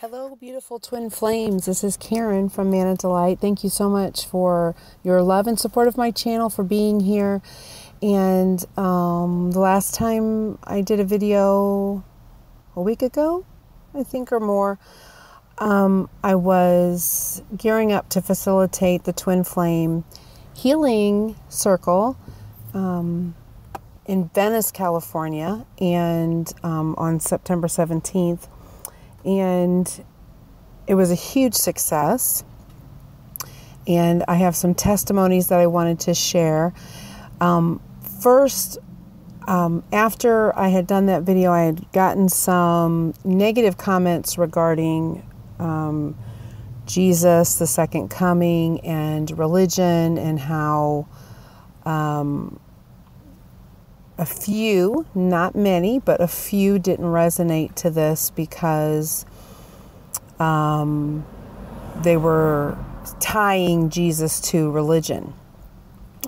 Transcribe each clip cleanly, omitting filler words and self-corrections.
Hello, beautiful twin flames. This is Karen from Magenta. Thank you so much for your love and support of my channel, for being here. And the last time I did a video a week ago, I think, or more, I was gearing up to facilitate the twin flame healing circle in Venice, California, and on September 17th. And it was a huge success. And I have some testimonies that I wanted to share. First, after I had done that video, I had gotten some negative comments regarding Jesus, the second coming, and religion, and how a few, not many, but a few didn't resonate to this because they were tying Jesus to religion.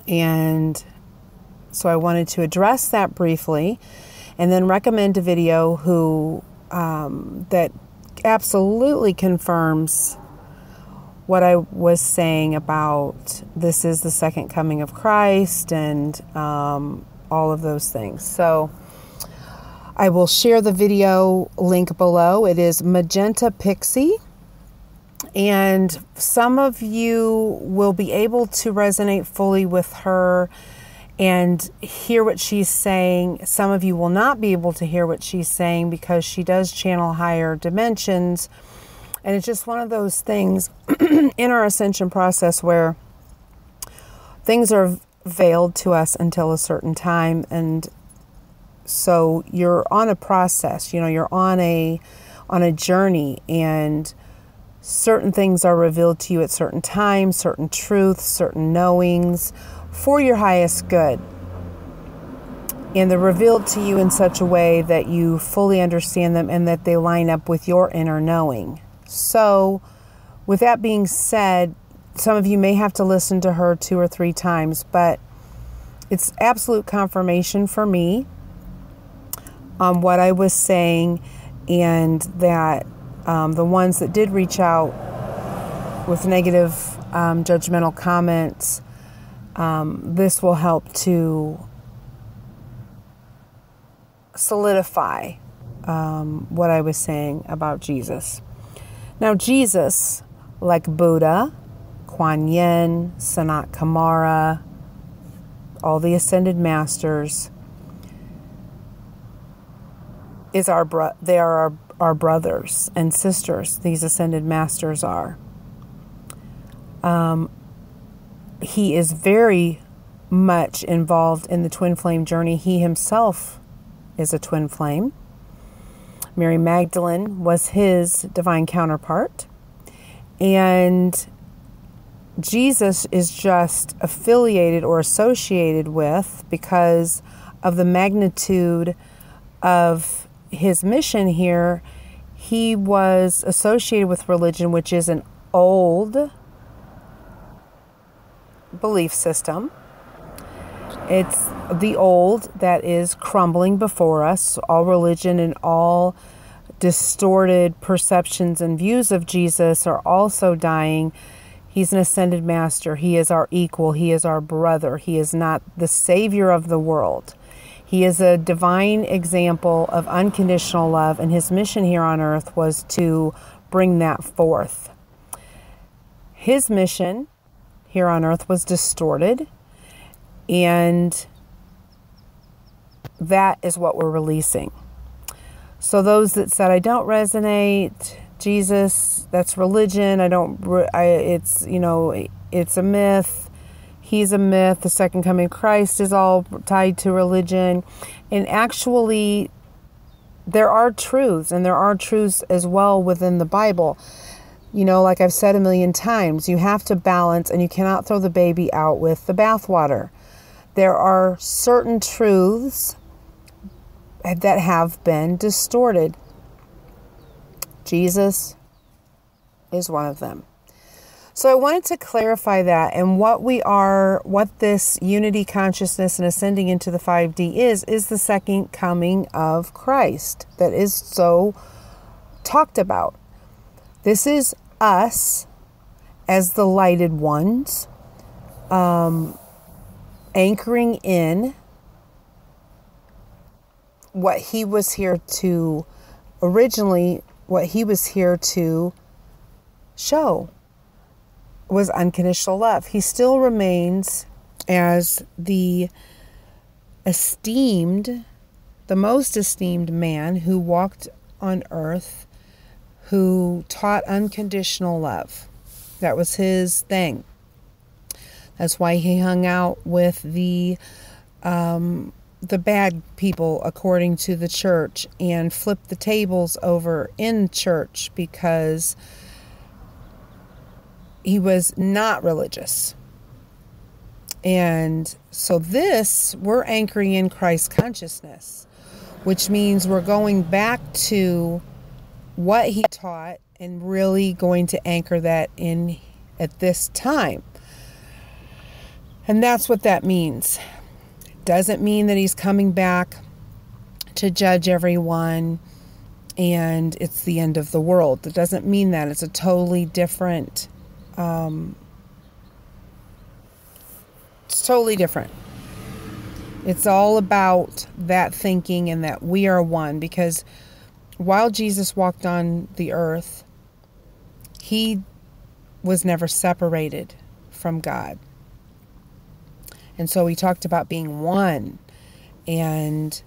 And so I wanted to address that briefly and then recommend a video that absolutely confirms what I was saying about this is the second coming of Christ and all of those things. So I will share the video link below. It is Magenta Pixie. And some of you will be able to resonate fully with her and hear what she's saying. Some of you will not be able to hear what she's saying because she does channel higher dimensions. And it's just one of those things in our ascension process where things are veiled to us until a certain time. And so you're on a process, you're on a journey, and certain things are revealed to you at certain times, certain truths, certain knowings for your highest good. And they're revealed to you in such a way that you fully understand them and that they line up with your inner knowing. So with that being said, some of you may have to listen to her 2 or 3 times, but it's absolute confirmation for me on what I was saying, and that the ones that did reach out with negative judgmental comments, this will help to solidify what I was saying about Jesus. Now, Jesus, like Buddha, Kuan Yin, Sanat Kumara, all the ascended masters, they are our brothers and sisters. These ascended masters are. He is very much involved in the twin flame journey. He himself is a twin flame. Mary Magdalene was his divine counterpart. And Jesus is just affiliated or associated with, because of the magnitude of his mission here, he was associated with religion, which is an old belief system. It's the old that is crumbling before us. All religion and all distorted perceptions and views of Jesus are also dying. He's an ascended master. He is our equal. He is our brother. He is not the savior of the world. He is a divine example of unconditional love, and his mission here on earth was to bring that forth. His mission here on earth was distorted, and that is what we're releasing. So those that said, I don't resonate, Jesus, that's religion, it's a myth, he's a myth, the second coming of Christ is all tied to religion. And actually, there are truths, and there are truths as well within the Bible. Like I've said a million times, you have to balance, and you cannot throw the baby out with the bathwater. There are certain truths that have been distorted. Jesus is one of them. So I wanted to clarify that, and what this unity consciousness and ascending into the 5D is the second coming of Christ that is so talked about. This is us as the lighted ones, anchoring in what he was here to, originally, what he was here to show was unconditional love. He still remains as the most esteemed man who walked on earth, who taught unconditional love. That was his thing. That's why he hung out with the bad people, according to the church, and flipped the tables over in church, because he was not religious. And so we're anchoring in Christ consciousness, which means we're going back to what he taught and really going to anchor that in at this time. And that's what that means. It doesn't mean that he's coming back to judge everyone and it's the end of the world. It doesn't mean that. It's a totally different it's totally different. It's all about that thinking and that we are one, because while Jesus walked on the earth, he was never separated from God. And so he talked about being one, and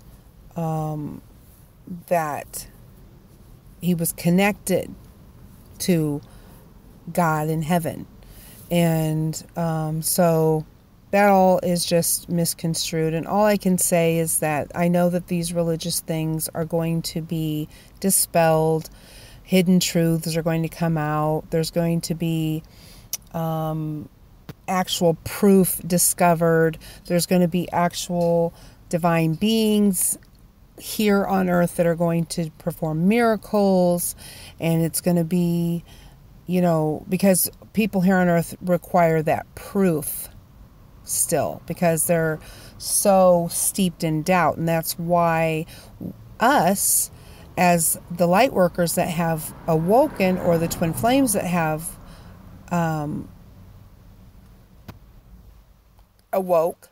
that he was connected to God in heaven. And so that all is just misconstrued. And all I can say is that I know that these religious things are going to be dispelled. Hidden truths are going to come out. There's going to be actual proof discovered. There's going to be actual divine beings here on earth that are going to perform miracles. And it's going to be, because people here on earth require that proof still, because they're so steeped in doubt. And that's why us, as the light workers that have awoken, or the twin flames that have awoke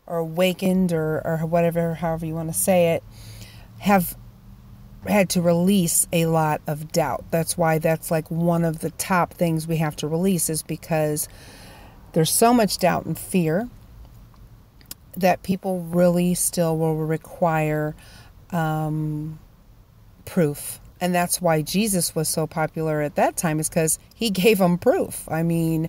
or awakened, or whatever, however you want to say it, have had to release a lot of doubt. That's why that's like one of the top things we have to release, is because there's so much doubt and fear that people really still will require proof. And that's why Jesus was so popular at that time, is because he gave them proof. I mean,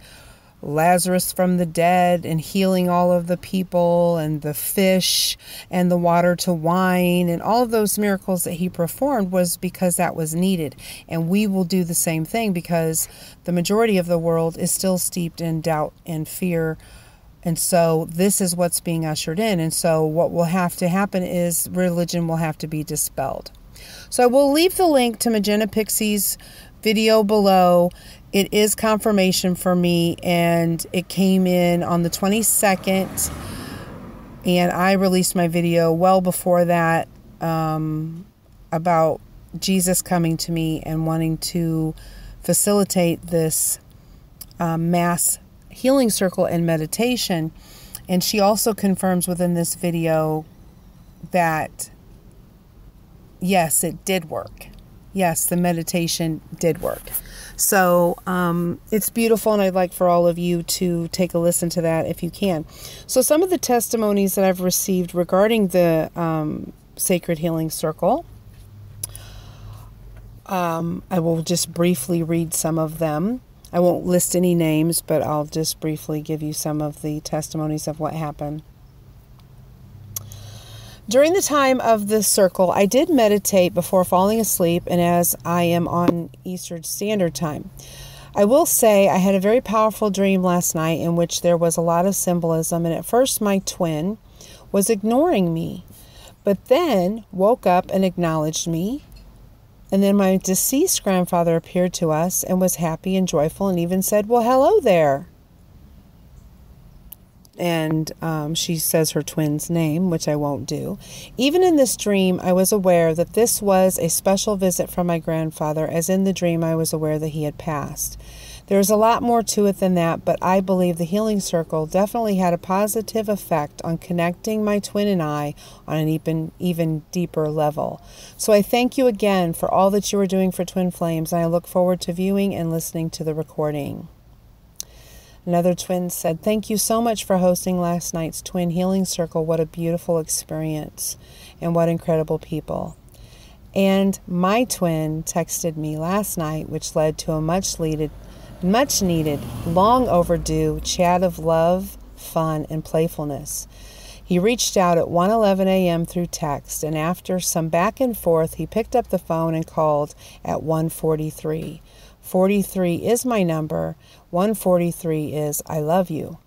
Lazarus from the dead, and healing all of the people, and the fish and the water to wine, and all of those miracles that he performed was because that was needed. And we will do the same thing, because the majority of the world is still steeped in doubt and fear. And so this is what's being ushered in. And so what will have to happen is religion will have to be dispelled. So I will leave the link to Magenta Pixie's video below. It is confirmation for me, and it came in on the 22nd, and I released my video well before that about Jesus coming to me and wanting to facilitate this mass healing circle and meditation. And she also confirms within this video that yes, it did work. Yes, the meditation did work. So it's beautiful, and I'd like for all of you to take a listen to that if you can. So some of the testimonies that I've received regarding the Sacred Healing Circle, I will just briefly read some of them. I won't list any names, but I'll just briefly give you some of the testimonies of what happened. During the time of the circle, I did meditate before falling asleep, and as I am on Eastern Standard Time. I will say I had a very powerful dream last night in which there was a lot of symbolism, and at first my twin was ignoring me, but then woke up and acknowledged me. And then my deceased grandfather appeared to us and was happy and joyful, and even said, "Well, hello there." And she says her twin's name, which I won't do. Even in this dream, I was aware that this was a special visit from my grandfather, as in the dream I was aware that he had passed. There's a lot more to it than that, but I believe the healing circle definitely had a positive effect on connecting my twin and I on an even deeper level. So I thank you again for all that you are doing for Twin Flames, and I look forward to viewing and listening to the recording. Another twin said, "Thank you so much for hosting last night's Twin Healing Circle. What a beautiful experience, and what incredible people." And my twin texted me last night, which led to a much needed, long overdue chat of love, fun, and playfulness. He reached out at 1:11 a.m. through text, and after some back and forth, he picked up the phone and called at 1:43. 43 is my number. 143 is "I love you."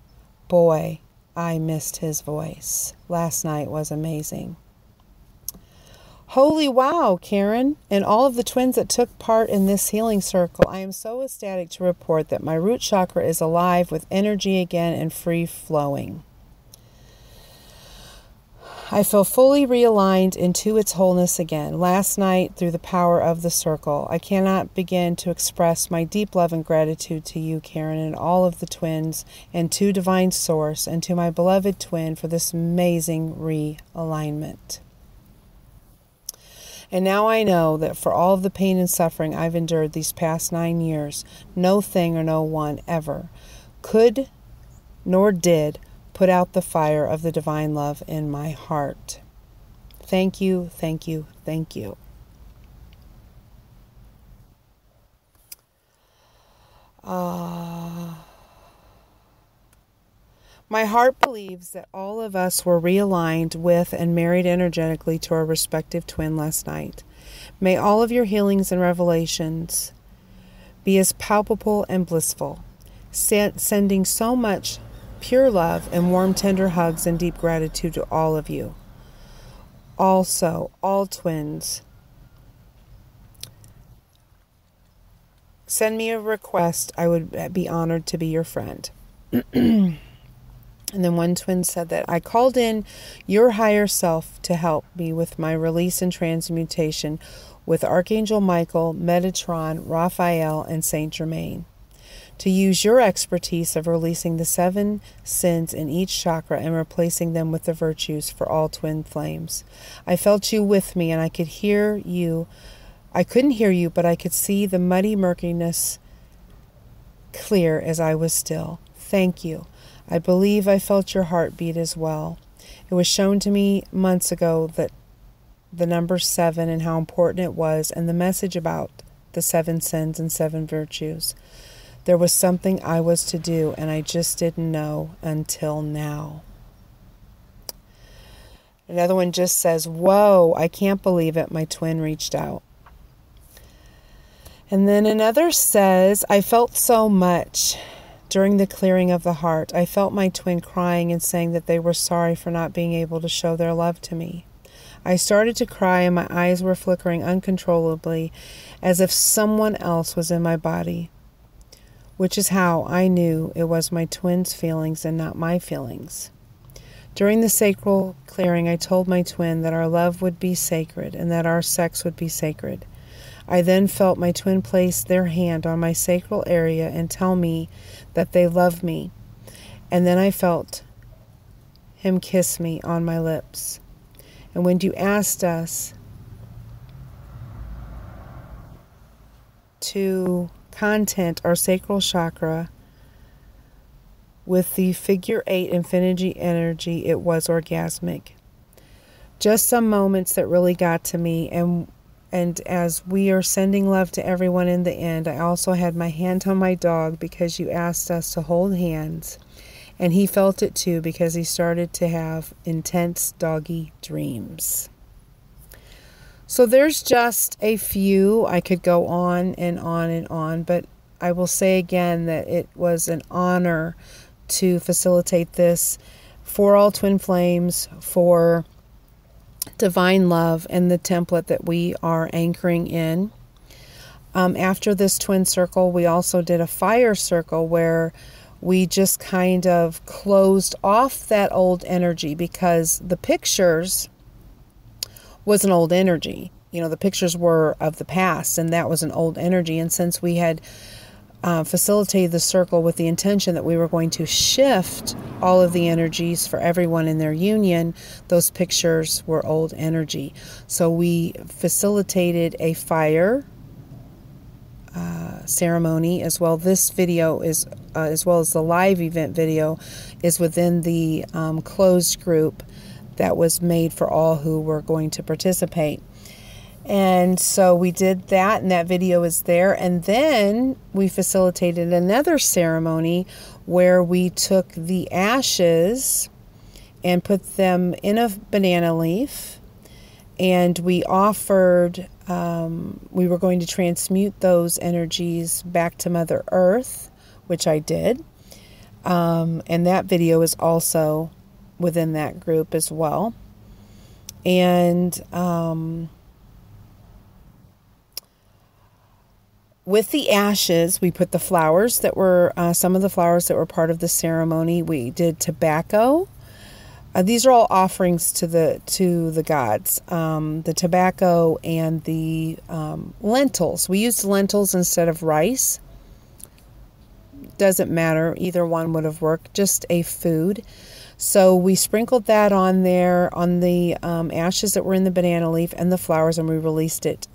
Boy, I missed his voice. Last night was amazing. Holy wow, Karen, and all of the twins that took part in this healing circle. I am so ecstatic to report that my root chakra is alive with energy again and free flowing. I feel fully realigned into its wholeness again. Last night, through the power of the circle, I cannot begin to express my deep love and gratitude to you, Karen, and all of the twins, and to Divine Source, and to my beloved twin for this amazing realignment. And now I know that for all of the pain and suffering I've endured these past 9 years, no thing or no one ever could nor did put out the fire of the divine love in my heart. Thank you, thank you, thank you. My heart believes that all of us were realigned with and married energetically to our respective twin last night. May all of your healings and revelations be as palpable and blissful, sending so much pure love and warm, tender hugs and deep gratitude to all of you. Also, all twins, send me a request. I would be honored to be your friend. And then one twin said that I called in your higher self to help me with my release and transmutation with Archangel Michael, Metatron, Raphael, and Saint Germain, to use your expertise of releasing the 7 sins in each chakra and replacing them with the virtues for all twin flames. I felt you with me, and I could hear you. I couldn't hear you, but I could see the muddy murkiness clear as I was still. Thank you. I believe I felt your heartbeat as well. It was shown to me months ago that the number 7 and how important it was, and the message about the 7 sins and 7 virtues. There was something I was to do, and I just didn't know until now. Another one just says, "Whoa, I can't believe it. My twin reached out." And then another says, "I felt so much during the clearing of the heart. I felt my twin crying and saying that they were sorry for not being able to show their love to me. I started to cry, and my eyes were flickering uncontrollably as if someone else was in my body, which is how I knew it was my twin's feelings and not my feelings. During the sacral clearing, I told my twin that our love would be sacred and that our sex would be sacred. I then felt my twin place their hand on my sacral area and tell me that they love me. And then I felt him kiss me on my lips. And when you asked us to content our sacral chakra with the figure 8 infinity energy, it was orgasmic. Just some moments that really got to me, and as we are sending love to everyone in the end, I also had my hand on my dog because you asked us to hold hands, and he felt it too because he started to have intense doggy dreams. So there's just a few. I could go on and on and on, but I will say again that it was an honor to facilitate this for all twin flames, for divine love, and the template that we are anchoring in. After this twin circle, we also did a fire circle where we just kind of closed off that old energy, because the pictures was an old energy. You know, the pictures were of the past, and that was an old energy. And since we had facilitated the circle with the intention that we were going to shift all of the energies for everyone in their union, those pictures were old energy. So we facilitated a fire ceremony as well. This video is, as well as the live event video, is within the closed group that was made for all who were going to participate. And so we did that, and that video is there. And then we facilitated another ceremony where we took the ashes and put them in a banana leaf, and we offered, we were going to transmute those energies back to Mother Earth, which I did. And that video is also within that group as well. And with the ashes, we put the flowers that were, some of the flowers that were part of the ceremony. We did tobacco. These are all offerings to the gods. The tobacco and the lentils. We used lentils instead of rice. Doesn't matter. Either one would have worked. Just a food. So we sprinkled that on there, on the ashes that were in the banana leaf and the flowers, and we released it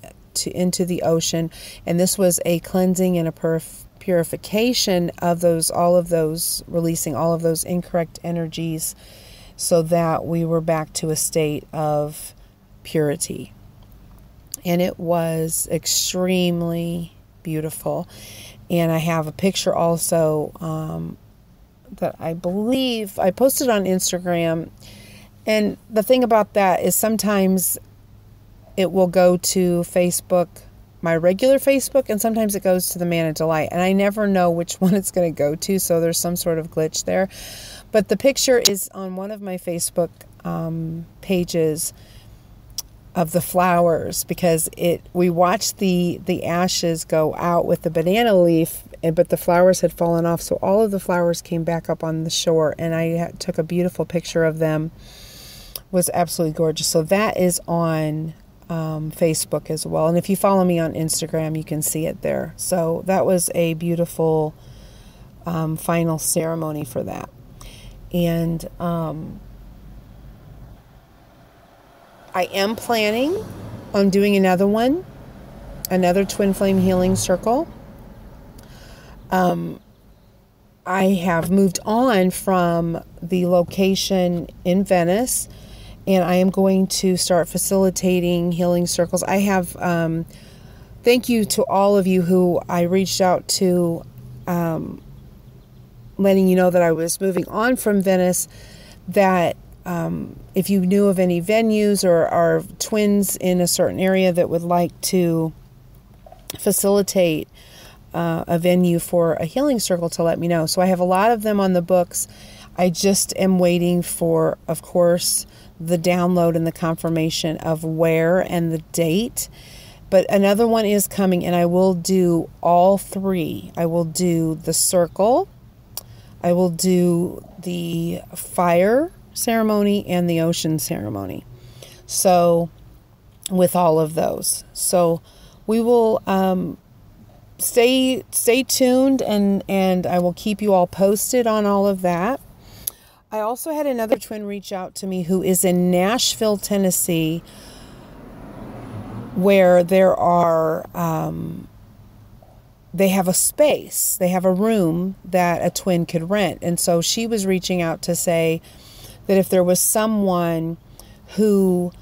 into the ocean. And this was a cleansing and a purification of all of those, releasing all of those incorrect energies, so that we were back to a state of purity. And it was extremely beautiful. And I have a picture also that I believe I posted on Instagram. And the thing about that is sometimes it will go to Facebook, my regular Facebook, and sometimes it goes to the Man of Delight. And I never know which one it's going to go to, so there's some sort of glitch there. But the picture is on one of my Facebook pages of the flowers, because we watched the ashes go out with the banana leaf, but the flowers had fallen off, so all of the flowers came back up on the shore, and I took a beautiful picture of them. It was absolutely gorgeous. So that is on Facebook as well, and if you follow me on Instagram, you can see it there. So that was a beautiful final ceremony for that. And I am planning on doing another one, another Twin Flame Healing Circle. I have moved on from the location in Venice, and I am going to start facilitating healing circles. I have, thank you to all of you who I reached out to, letting you know that I was moving on from Venice, that if you knew of any venues or are twins in a certain area that would like to facilitate a venue for a healing circle, to let me know. So I have a lot of them on the books. I just am waiting for, of course, the download and the confirmation of where and the date. But another one is coming, and I will do all three. I will do the circle, I will do the fire ceremony, and the ocean ceremony. So with all of those. So we will stay tuned, and I will keep you all posted on all of that. I also had another twin reach out to me who is in Nashville, Tennessee, where there are, they have a space, they have a room that a twin could rent. And so she was reaching out to say that if there was someone who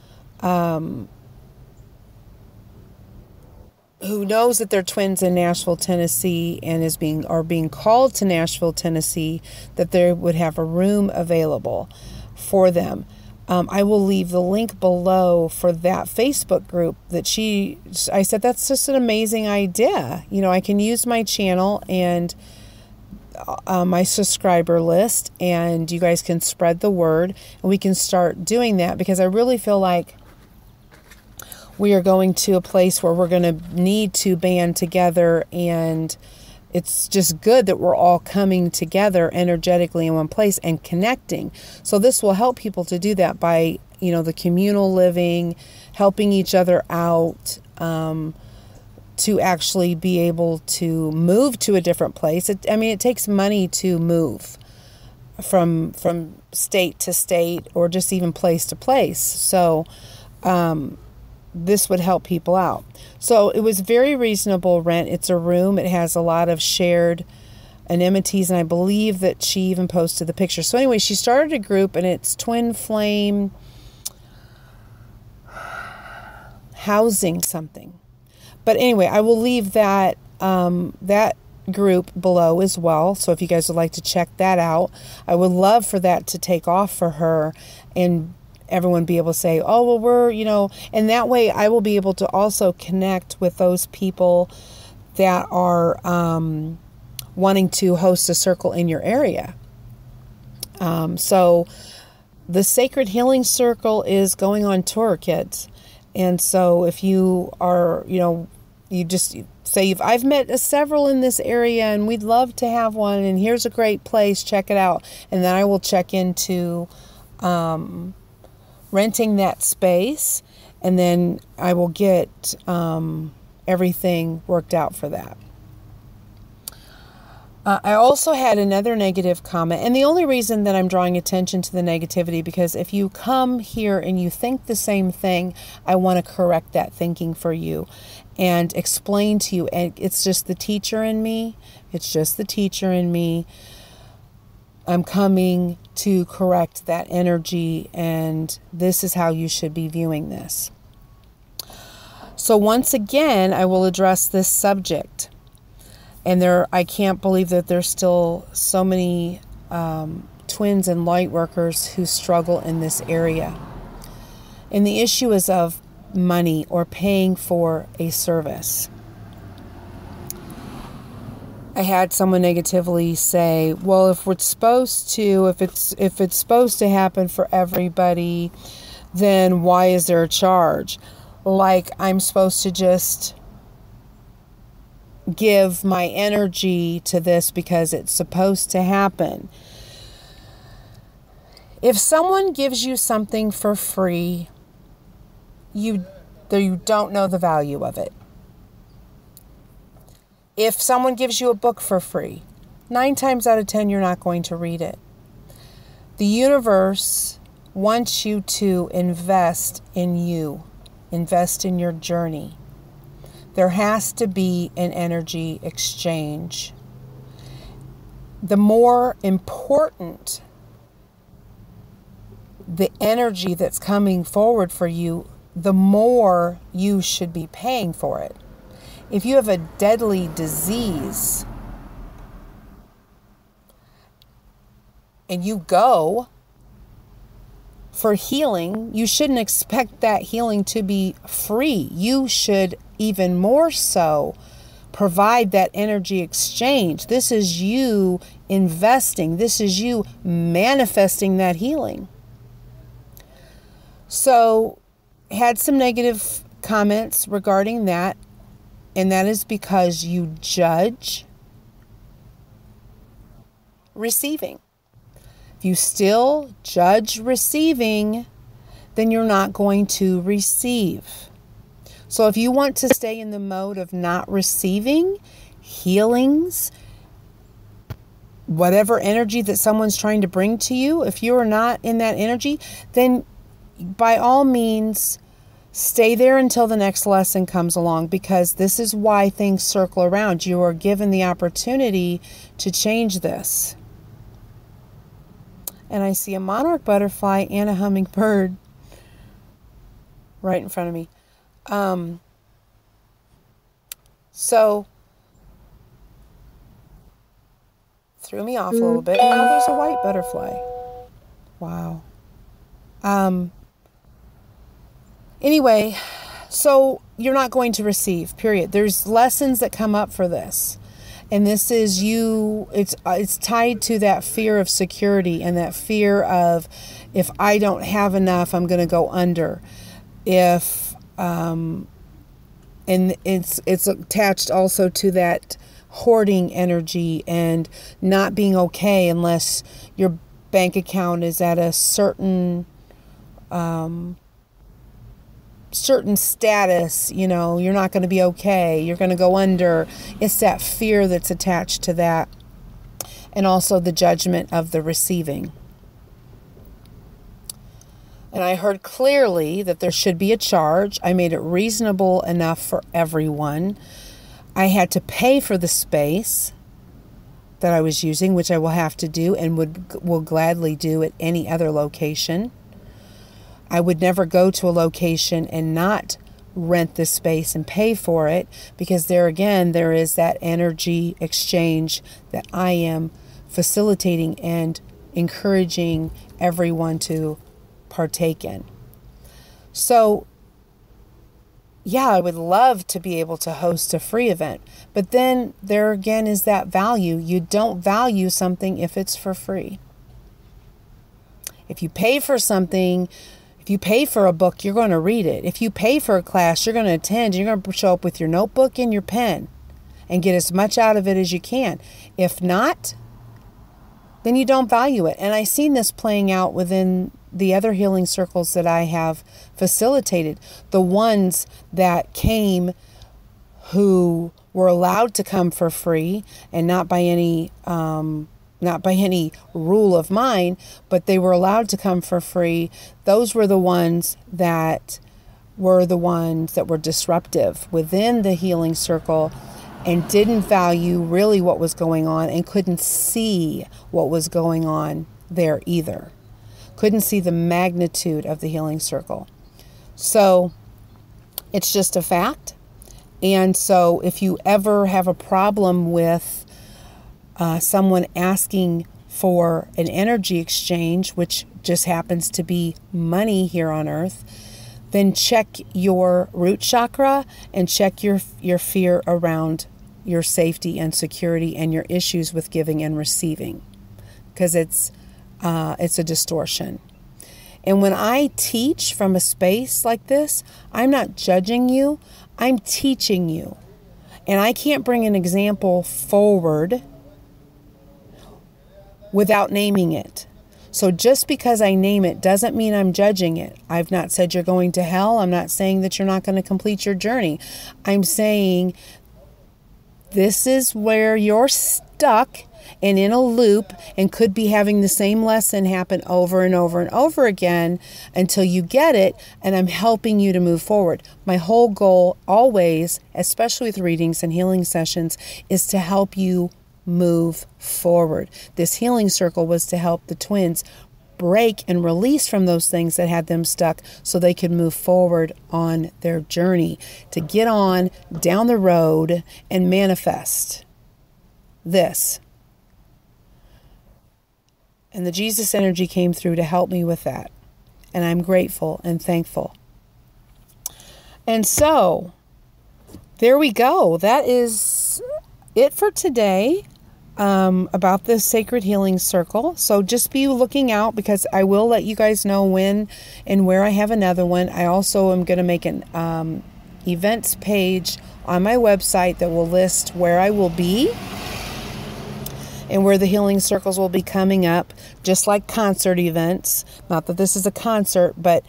knows that they're twins in Nashville, Tennessee, and are being called to Nashville, Tennessee, that they would have a room available for them. I will leave the link below for that Facebook group that I said, that's just an amazing idea. You know, I can use my channel and my subscriber list, and you guys can spread the word, and we can start doing that, because I really feel like we are going to a place where we're going to need to band together, and it's just good that we're all coming together energetically in one place and connecting. So this will help people to do that by, the communal living, helping each other out, to actually be able to move to a different place. It takes money to move from state to state or just even place to place. So this would help people out. So it was very reasonable rent. It's a room. It has a lot of shared amenities, and I believe that she even posted the picture. So anyway, she started a group, and it's Twin Flame Housing something. But anyway, I will leave that group below as well. So if you guys would like to check that out, I would love for that to take off for her and everyone be able to say, oh, well, and that way I will be able to also connect with those people that are wanting to host a circle in your area. So the Sacred Healing Circle is going on tour, kids. And so if you are, you just say, I've met several in this area and we'd love to have one, and here's a great place, check it out. And then I will check into renting that space, and then I will get everything worked out for that. I also had another negative comment, and the only reason that I'm drawing attention to the negativity, because if you come here and you think the same thing, I want to correct that thinking for you and explain to you. And it's just the teacher in me. It's just the teacher in me. I'm coming to correct that energy, and this is how you should be viewing this. So once again, I will address this subject. And I can't believe that there's still so many twins and light workers who struggle in this area. And the issue is of money or paying for a service. I had someone negatively say, well, if it's supposed to happen for everybody, then why is there a charge? Like I'm supposed to just give my energy to this because it's supposed to happen. If someone gives you something for free, you don't know the value of it. If someone gives you a book for free, 9 times out of 10, you're not going to read it. The universe wants you to invest in you, invest in your journey. There has to be an energy exchange. The more important the energy that's coming forward for you, the more you should be paying for it. If you have a deadly disease and you go for healing, you shouldn't expect that healing to be free. You should even more so provide that energy exchange. This is you investing. This is you manifesting that healing. So, had some negative comments regarding that, and that is because you judge receiving. If you still judge receiving, then you're not going to receive. So if you want to stay in the mode of not receiving healings, whatever energy that someone's trying to bring to you, if you are not in that energy, then by all means, stay there until the next lesson comes along, because this is why things circle around. You are given the opportunity to change this. And I see a monarch butterfly and a hummingbird right in front of me. So threw me off a little bit. And now there's a white butterfly. Wow. Anyway, so you're not going to receive, period. There's lessons that come up for this. And this is it's tied to that fear of security and that fear of, if I don't have enough, I'm going to go under. And it's attached also to that hoarding energy and not being okay unless your bank account is at a certain status. You're not going to be okay. You're going to go under. It's that fear that's attached to that. And also the judgment of the receiving. And I heard clearly that there should be a charge. I made it reasonable enough for everyone. I had to pay for the space that I was using, which I will have to do and will gladly do at any other location. I would never go to a location and not rent the space and pay for it, because there again, there is that energy exchange that I am facilitating and encouraging everyone to partake in. So, yeah, I would love to be able to host a free event, but then there again is that value. You don't value something if it's for free. If you pay for something, if you pay for a book, you're going to read it. If you pay for a class, you're going to attend. You're going to show up with your notebook and your pen and get as much out of it as you can. If not, then you don't value it. And I've seen this playing out within the other healing circles that I have facilitated. The ones that came who were allowed to come for free and not by any rule of mine, but they were allowed to come for free. Those were the ones that were disruptive within the healing circle and didn't value really what was going on and couldn't see what was going on there either. Couldn't see the magnitude of the healing circle. So it's just a fact. And so if you ever have a problem with someone asking for an energy exchange, which just happens to be money here on earth, then check your root chakra and check your fear around your safety and security and your issues with giving and receiving, because it's a distortion. And when I teach from a space like this, I'm not judging you, I'm teaching you. And I can't bring an example forward without naming it. So just because I name it doesn't mean I'm judging it. I've not said you're going to hell. I'm not saying that you're not going to complete your journey. I'm saying this is where you're stuck and in a loop and could be having the same lesson happen over and over and over again until you get it, and I'm helping you to move forward. My whole goal always, especially with readings and healing sessions, is to help you move forward. This healing circle was to help the twins break and release from those things that had them stuck so they could move forward on their journey to get on down the road and manifest this. And the Jesus energy came through to help me with that. And I'm grateful and thankful. And so, there we go. That is it for today about the Sacred Healing Circle. So just be looking out, because I will let you guys know when and where I have another one. I also am going to make an events page on my website that will list where I will be and where the healing circles will be coming up, just like concert events. Not that this is a concert, but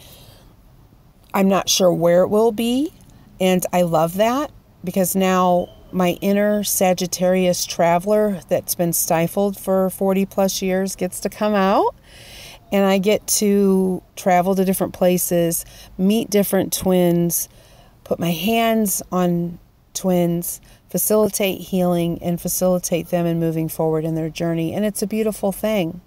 I'm not sure where it will be. And I love that, because now my inner Sagittarius traveler that's been stifled for 40 plus years gets to come out. And I get to travel to different places, meet different twins, put my hands on twins, facilitate healing, and facilitate them in moving forward in their journey. And it's a beautiful thing.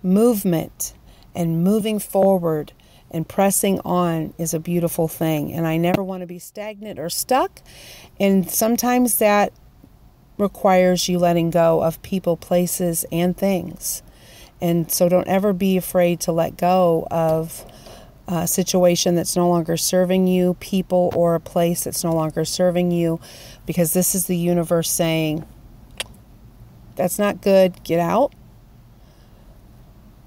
Movement and moving forward and pressing on is a beautiful thing. And I never want to be stagnant or stuck. And sometimes that requires you letting go of people, places, and things. And so don't ever be afraid to let go of a situation that's no longer serving you, people or a place that's no longer serving you, because this is the universe saying, that's not good, get out.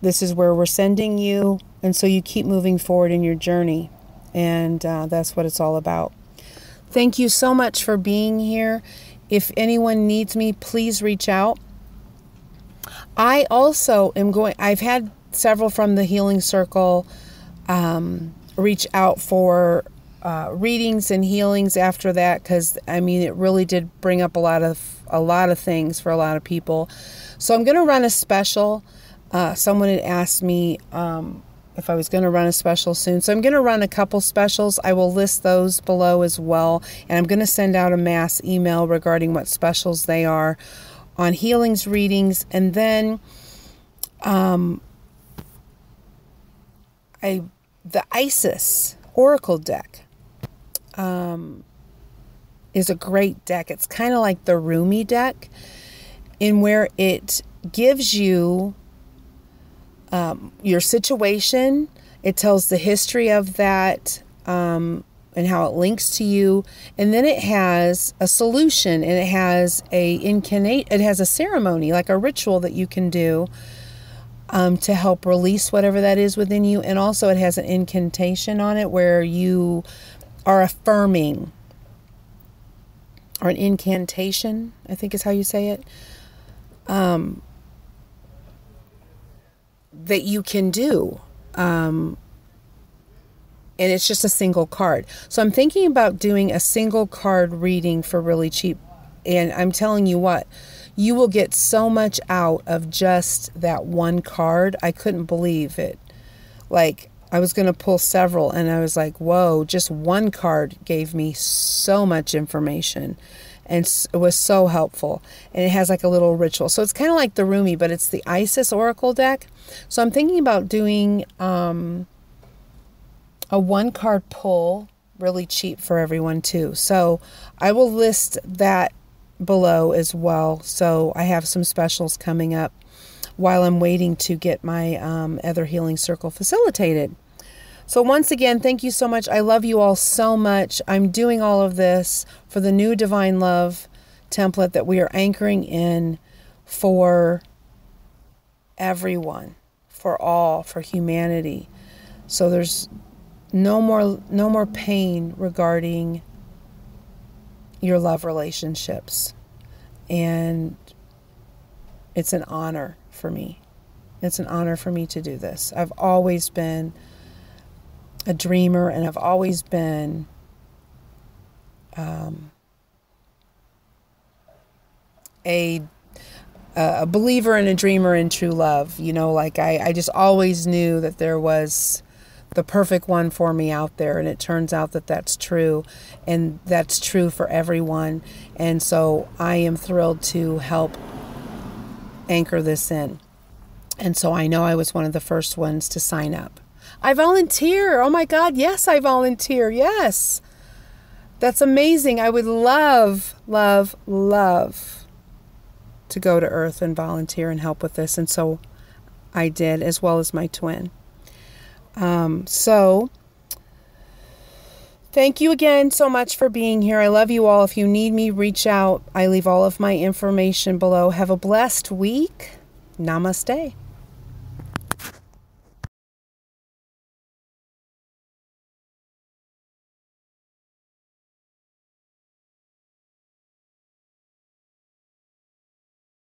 This is where we're sending you. And so you keep moving forward in your journey. And that's what it's all about. Thank you so much for being here. If anyone needs me, please reach out. I also am I've had several from the Healing Circle reach out for readings and healings after that, because I mean it really did bring up a lot of things for a lot of people. So I'm going to run a special. Someone had asked me if I was going to run a special soon, so I'm going to run a couple specials. I will list those below as well, and I'm going to send out a mass email regarding what specials they are on healings, readings, and then the Isis Oracle deck is a great deck. It's kind of like the Rumi deck, in where it gives you your situation. It tells the history of that and how it links to you, and then it has a solution, and it has it has a ceremony, like a ritual that you can do to help release whatever that is within you. And also it has an incantation on it where you are affirming, or an incantation, I think is how you say it, that you can do. And it's just a single card. So I'm thinking about doing a single card reading for really cheap. And I'm telling you what, you will get so much out of just that one card. I couldn't believe it. Like, I was going to pull several, and I was like, whoa, just one card gave me so much information. And it was so helpful. And it has like a little ritual. So it's kind of like the Rumi, but it's the Isis Oracle deck. So I'm thinking about doing a one card pull, really cheap for everyone too. So I will list that below as well. So I have some specials coming up while I'm waiting to get my other Healing Circle facilitated. So once again, thank you so much. I love you all so much. I'm doing all of this for the new Divine Love template that we are anchoring in for everyone, for all, for humanity. So there's no more pain regarding your love relationships. And it's an honor for me. It's an honor for me to do this. I've always been a dreamer, and I've always been a believer and a dreamer in true love. You know, like I just always knew that there was the perfect one for me out there, and it turns out that that's true, and that's true for everyone. And so I am thrilled to help anchor this in. And so I know I was one of the first ones to sign up. I volunteer. Oh my God. Yes, I volunteer. Yes. That's amazing. I would love, love, love to go to Earth and volunteer and help with this. And so I did, as well as my twin. So thank you again so much for being here. I love you all. If you need me, reach out. I leave all of my information below. Have a blessed week. Namaste.